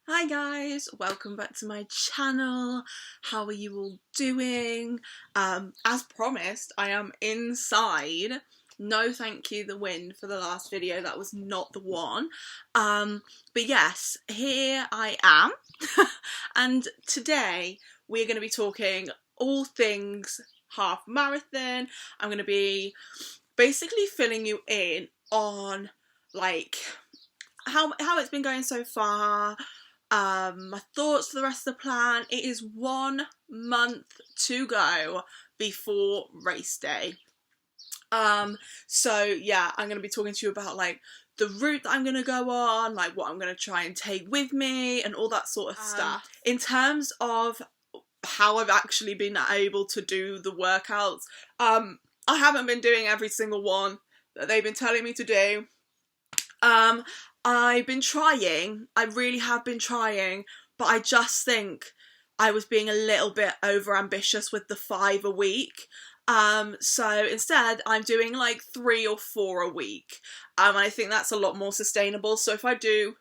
Hi guys, welcome back to my channel. How are you all doing? As promised, I am inside. No thank you, the wind, for the last video. That was not the one. But yes, here I am. And today we're going to be talking all things half marathon. I'm going to be basically filling you in on like how it's been going so far, my thoughts for the rest of the plan. It is 1 month to go before race day. So yeah, I'm gonna be talking to you about like the route that I'm gonna go on, like what I'm gonna try and take with me, and all that sort of stuff. In terms of how I've actually been able to do the workouts, I haven't been doing every single one that they've been telling me to do. I've been trying, I really have been trying, but I just think I was being a little bit over ambitious with the 5 a week. So instead I'm doing like 3 or 4 a week. And I think that's a lot more sustainable. So if I do,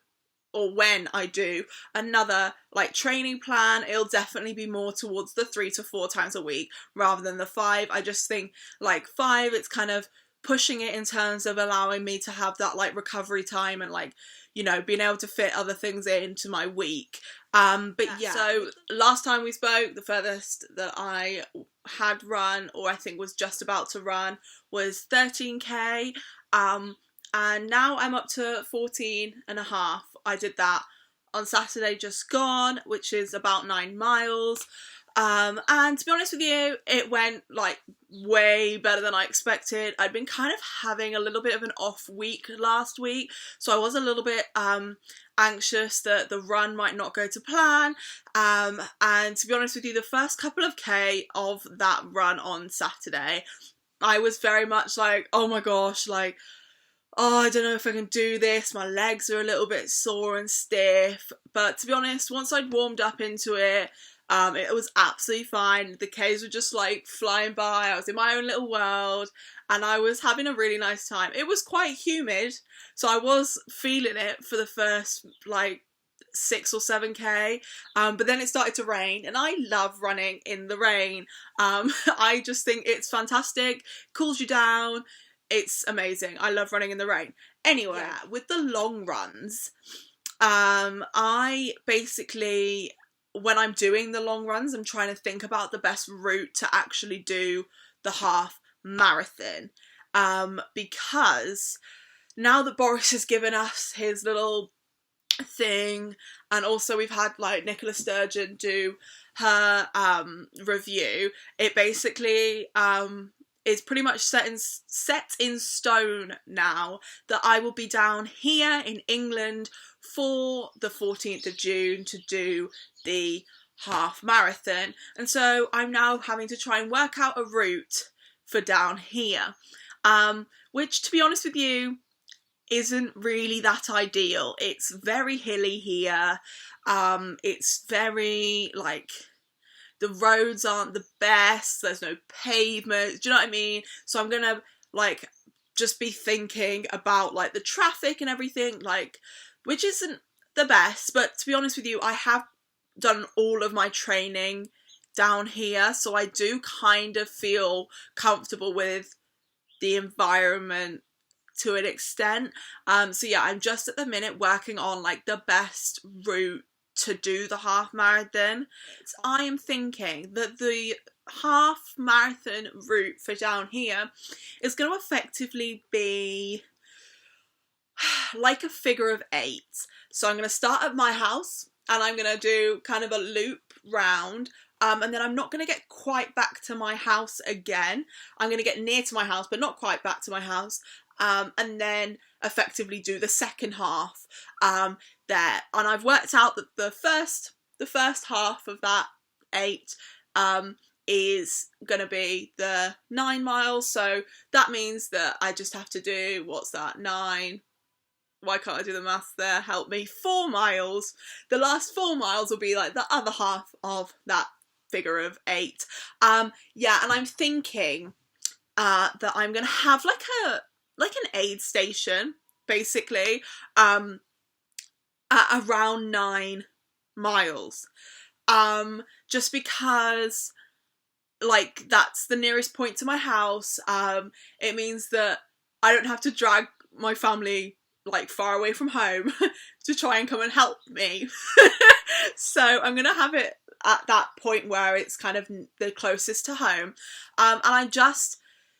or when I do another like training plan, it'll definitely be more towards the 3 to 4 times a week rather than the 5. I just think like 5, it's kind of pushing it in terms of allowing me to have that like recovery time and like, you know, being able to fit other things into my week. But yeah, so last time we spoke, the furthest that I had run, or I think was just about to run, was 13k. And now I'm up to 14 and a half. I did that on Saturday just gone, which is about 9 miles. And to be honest with you, it went like way better than I expected. I'd been kind of having a little bit of an off week last week, so I was a little bit anxious that the run might not go to plan. And to be honest with you, the first couple of K of that run on Saturday, I was very much like, oh my gosh, like, oh, I don't know if I can do this. My legs are a little bit sore and stiff. But to be honest, once I'd warmed up into it, it was absolutely fine. The Ks were just like flying by. I was in my own little world and I was having a really nice time. It was quite humid, so I was feeling it for the first like 6 or 7k, but then it started to rain, and I love running in the rain. I just think it's fantastic, cools you down, it's amazing. I love running in the rain. Anyway, yeah, with the long runs, I basically, when I'm doing the long runs, I'm trying to think about the best route to actually do the half marathon, because now that Boris has given us his little thing, and also we've had like Nicola Sturgeon do her review, it basically is pretty much set in stone now that I will be down here in England for the 14th of June to do the half marathon. And so I'm now having to try and work out a route for down here, which, to be honest with you, isn't really that ideal. It's very hilly here. It's very like, the roads aren't the best, there's no pavement, do you know what I mean? So I'm gonna like just be thinking about like the traffic and everything, like, which isn't the best. But to be honest with you, I have done all of my training down here, so I do kind of feel comfortable with the environment to an extent. So yeah, I'm just at the minute working on like the best route to do the half marathon. I am thinking that the half marathon route for down here is going to effectively be like a figure of 8. So I'm going to start at my house and I'm going to do kind of a loop round. And then I'm not going to get quite back to my house again. I'm going to get near to my house, but not quite back to my house. And then effectively do the second half there. And I've worked out that the first half of that 8 is going to be the 9 miles. So that means that I just have to do, what's that, 9? Why can't I do the maths there? Help me. 4 miles. The last 4 miles will be like the other half of that figure of 8. Yeah, and I'm thinking that I'm gonna have like an aid station, basically, at around 9 miles. Just because, like, that's the nearest point to my house. It means that I don't have to drag my family, like, far away from home to try and come and help me. So I'm gonna have it at that point where it's kind of the closest to home. And I'm just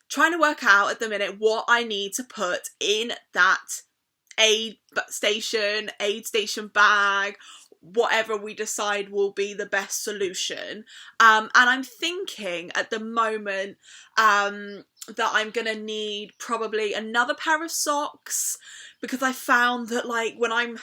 trying to work out at the minute what I need to put in that aid station bag, whatever we decide will be the best solution. And I'm thinking at the moment that I'm gonna need probably another pair of socks, because I found that, like, when I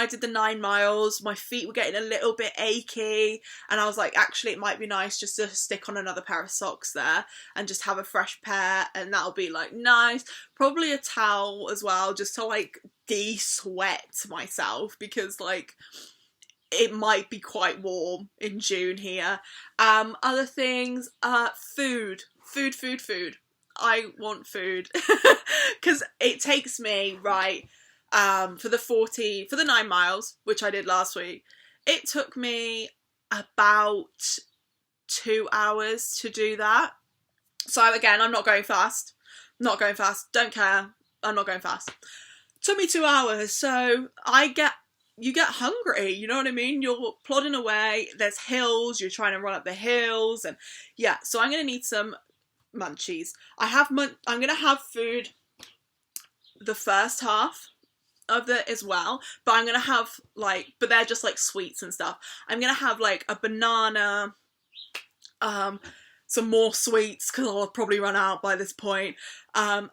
did the 9 miles, my feet were getting a little bit achy, and I was like, actually, it might be nice just to stick on another pair of socks there and just have a fresh pair, and that'll be, like, nice. Probably a towel as well, just to, like, de-sweat myself, because, like, it might be quite warm in June here. Other things, food. I want food. Because it takes me, right, for the 9 miles, which I did last week, it took me about 2 hours to do that. So again, I'm not going fast. Don't care. I'm not going fast. Took me 2 hours, so you get hungry, you know what I mean? You're plodding away, there's hills, you're trying to run up the hills, and yeah, so I'm gonna need some munchies. I'm gonna have food the first half of it as well, but I'm gonna have, like, but they're just like sweets and stuff. I'm gonna have, like, a banana, some more sweets, because I'll probably run out by this point, and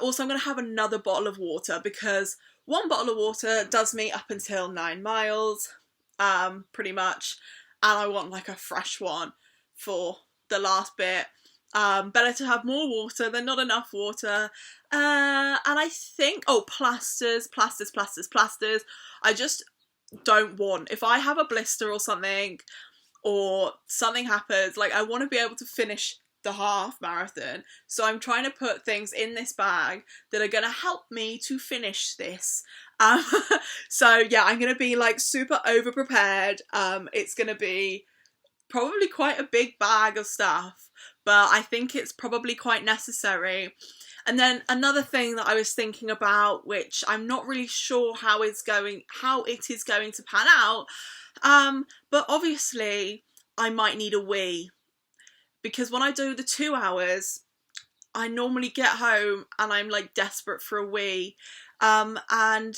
also I'm gonna have another bottle of water, because one bottle of water does me up until 9 miles, pretty much, and I want, like, a fresh one for the last bit. Better to have more water than not enough water. And I think, plasters. I just don't want, if I have a blister or something happens, like, I want to be able to finish the half marathon, so I'm trying to put things in this bag that are going to help me to finish this. So yeah, I'm going to be, like, super over prepared. It's going to be probably quite a big bag of stuff, but I think it's probably quite necessary. And then another thing that I was thinking about, which I'm not really sure how it is going to pan out, but obviously I might need a wee, because when I do the 2 hours, I normally get home and I'm, like, desperate for a wee, and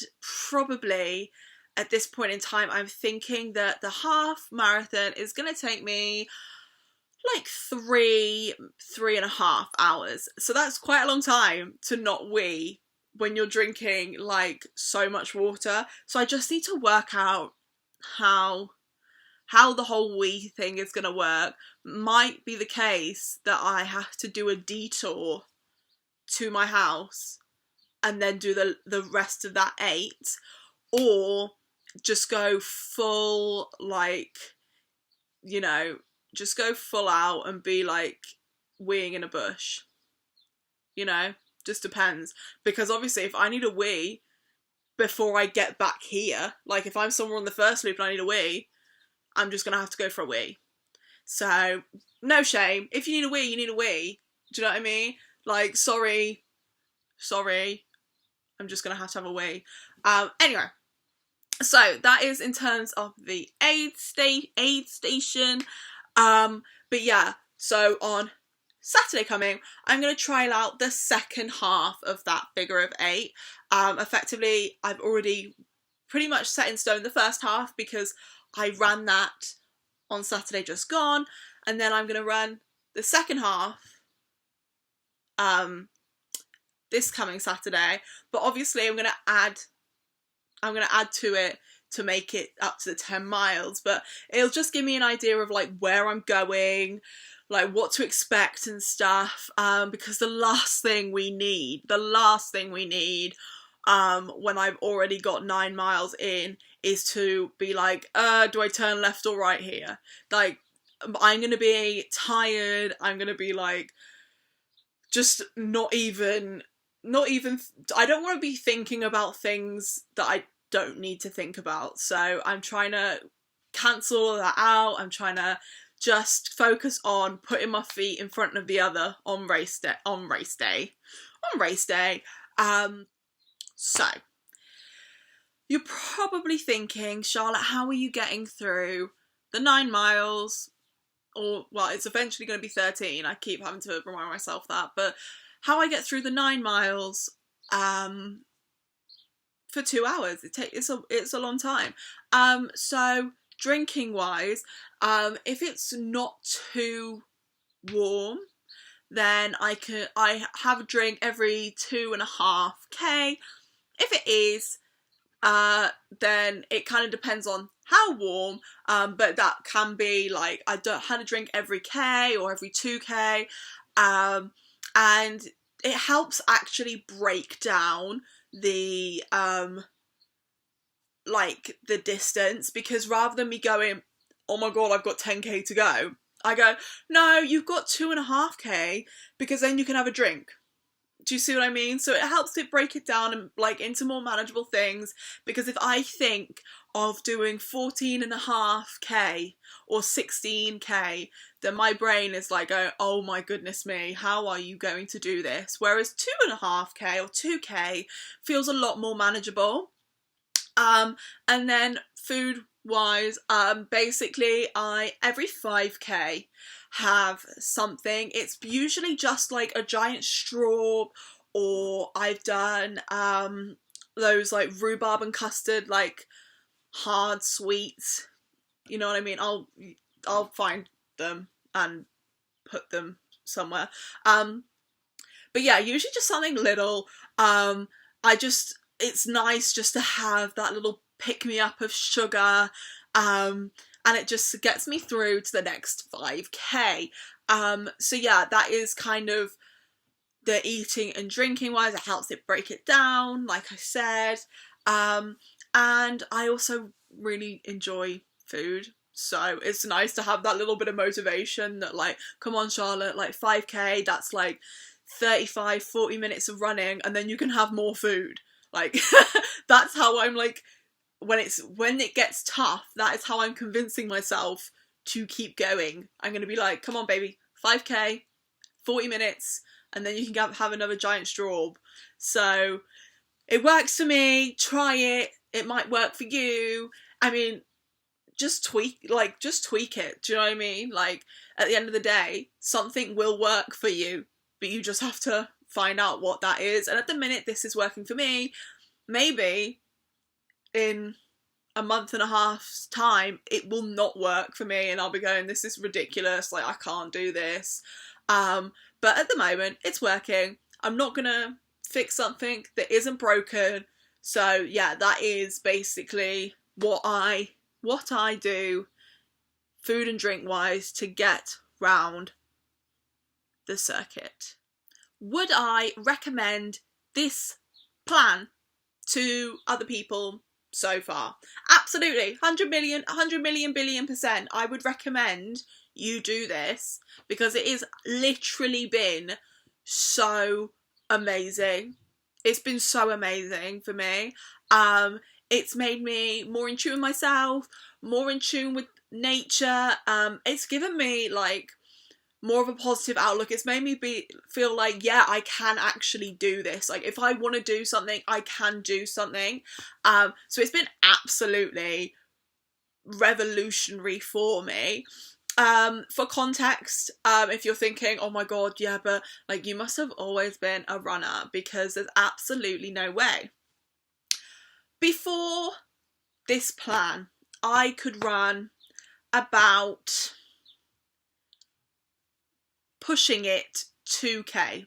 probably at this point in time I'm thinking that the half marathon is going to take me like 3.5 hours, so that's quite a long time to not wee when you're drinking, like, so much water. So I just need to work out how the whole wee thing is going to work. Might be the case that I have to do a detour to my house and then do the rest of that 8, or just go full, like, you know, just go full out and be, like, weeing in a bush, you know, just depends, because obviously if I need a wee before I get back here, like, if I'm somewhere on the first loop and I need a wee, I'm just gonna have to go for a wee. So no shame, if you need a wee, you need a wee, do you know what I mean? Like, sorry, I'm just gonna have to have a wee. Anyway, so that is in terms of the aid station. But yeah, so on Saturday coming, I'm going to trial out the second half of that figure of 8. Effectively, I've already pretty much set in stone the first half, because I ran that on Saturday just gone, and then I'm going to run the second half this coming Saturday. But obviously I'm going to add to it to make it up to the 10 miles, but it'll just give me an idea of, like, where I'm going, like, what to expect and stuff, because the last thing we need when I've already got 9 miles in is to be like, do I turn left or right here? Like, I'm gonna be tired, I'm gonna be, like, just not even I don't want to be thinking about things that don't need to think about. So I'm trying to cancel all that out. I'm trying to just focus on putting my feet in front of the other on race day. So you're probably thinking, Charlotte, how are you getting through the 9 miles? Or, well, it's eventually going to be 13. I keep having to remind myself that. But how I get through the 9 miles for 2 hours. It's a long time. So drinking wise, if it's not too warm, then I have a drink every 2.5k. If it is, then it kind of depends on how warm, but that can be like, I don't had a drink every k or every 2k, and it helps actually break down the like the distance, because rather than me going, oh my god, I've got 10k to go, I go, no, you've got 2.5k, because then you can have a drink. Do you see what I mean? So it helps it break it down and like into more manageable things, because if I think of doing 14.5k or 16k, then my brain is like, oh my goodness me, how are you going to do this? Whereas 2.5k or 2k feels a lot more manageable. And then food wise, basically I every 5k have something. It's usually just like a giant straw, or I've done those like rhubarb and custard, like hard sweets, you know what I mean? I'll find them and put them somewhere. But yeah, usually just something little. It's nice just to have that little pick-me-up of sugar, and it just gets me through to the next 5k. So yeah, that is kind of the eating and drinking wise. It helps it break it down, like I said. And I also really enjoy food, so it's nice to have that little bit of motivation that like, come on Charlotte, like 5k, that's like 35-40 minutes of running, and then you can have more food. Like that's how I'm like, when it gets tough, that is how I'm convincing myself to keep going. I'm gonna be like, come on baby, 5k, 40 minutes, and then you can have another giant straw. So it works for me. Try it. It might work for you. I mean, just tweak it. Do you know what I mean? Like, at the end of the day, something will work for you, but you just have to find out what that is. And at the minute, this is working for me. Maybe in a month and a half's time, it will not work for me, and I'll be going, this is ridiculous, like I can't do this. But at the moment, it's working. I'm not gonna fix something that isn't broken. So yeah, that is basically what I do, food and drink wise, to get round the circuit. Would I recommend this plan to other people so far? Absolutely. 100 million billion %. I would recommend you do this, because it has literally been so amazing. It's been so amazing for me. It's made me more in tune with myself, more in tune with nature. It's given me like more of a positive outlook. It's made me feel like, yeah, I can actually do this. Like, if I want to do something, I can do something. So it's been absolutely revolutionary for me. For context, if you're thinking, oh my god, yeah, but like you must have always been a runner, because there's absolutely no way. Before this plan, I could run about, pushing it, 2k,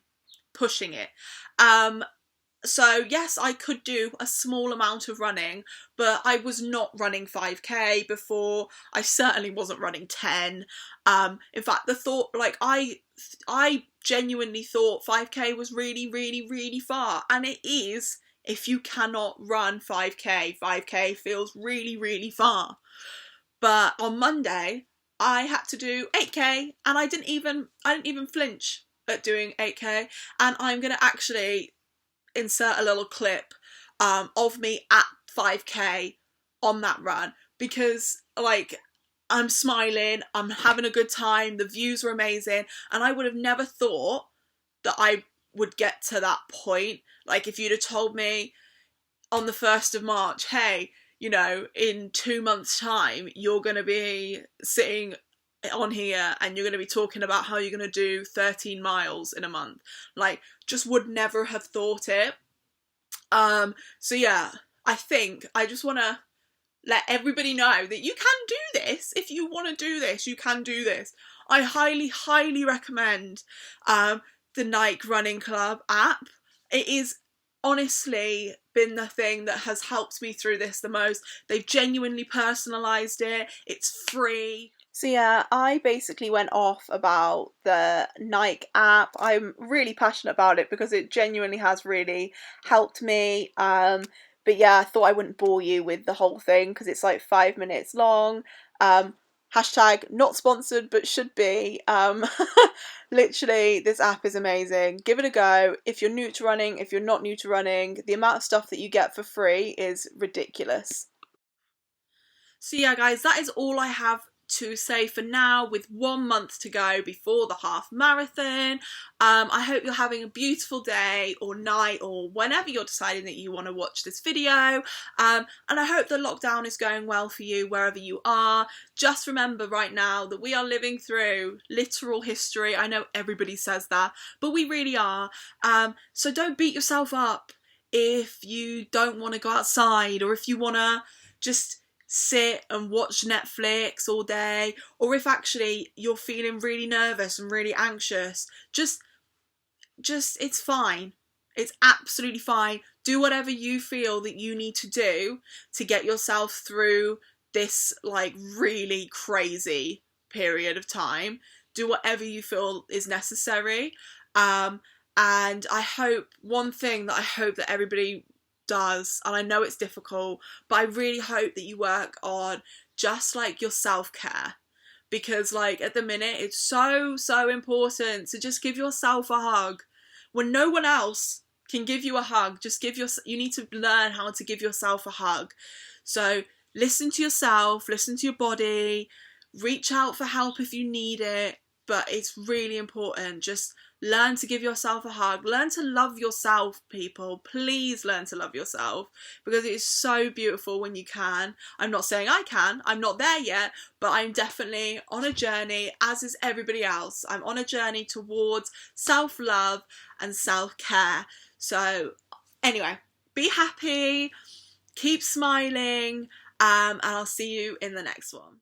pushing it. So yes, I could do a small amount of running, but I was not running 5k before. I certainly wasn't running 10. In fact, the thought, like I genuinely thought 5k was really, really, really far, and it is. If you cannot run 5k, 5k feels really, really far. But on Monday, I had to do 8k, and I didn't even flinch at doing 8k. And I'm gonna actually insert a little clip of me at 5k on that run, because like I'm smiling, I'm having a good time, the views were amazing, and I would have never thought that I would get to that point. Like if you'd have told me on the 1st of March, hey, you know, in 2 months' time, you're going to be sitting on here and you're going to be talking about how you're going to do 13 miles in a month. Like, just would never have thought it. So yeah, I think I just want to let everybody know that you can do this. If you want to do this, you can do this. I highly, highly recommend the Nike Running Club app. It is honestly been the thing that has helped me through this the most. They've genuinely personalised it. It's free. So yeah, I basically went off about the Nike app. I'm really passionate about it because it genuinely has really helped me. But yeah, I thought I wouldn't bore you with the whole thing because it's like 5 minutes long. Hashtag not sponsored, but should be. Literally, this app is amazing. Give it a go. If you're new to running, if you're not new to running, the amount of stuff that you get for free is ridiculous. So yeah, guys, that is all I have to say for now, with 1 month to go before the half marathon. I hope you're having a beautiful day or night or whenever you're deciding that you want to watch this video, and I hope the lockdown is going well for you wherever you are. Just remember right now that we are living through literal history. I know everybody says that, but we really are. So don't beat yourself up if you don't want to go outside, or if you want to just sit and watch Netflix all day, or if actually you're feeling really nervous and really anxious, just it's fine. It's absolutely fine. Do whatever you feel that you need to do to get yourself through this like really crazy period of time. Do whatever you feel is necessary. And I hope, one thing that I hope that everybody does, and I know it's difficult, but I really hope that you work on just like your self-care, because like at the minute it's so important to just give yourself a hug when no one else can give you a hug. You need to learn how to give yourself a hug. So listen to yourself, listen to your body, reach out for help if you need it, but it's really important. Just learn to give yourself a hug. Learn to love yourself, people. Please learn to love yourself, because it is so beautiful when you can. I'm not saying I can. I'm not there yet, but I'm definitely on a journey, as is everybody else. I'm on a journey towards self-love and self-care. So anyway, be happy, keep smiling, and I'll see you in the next one.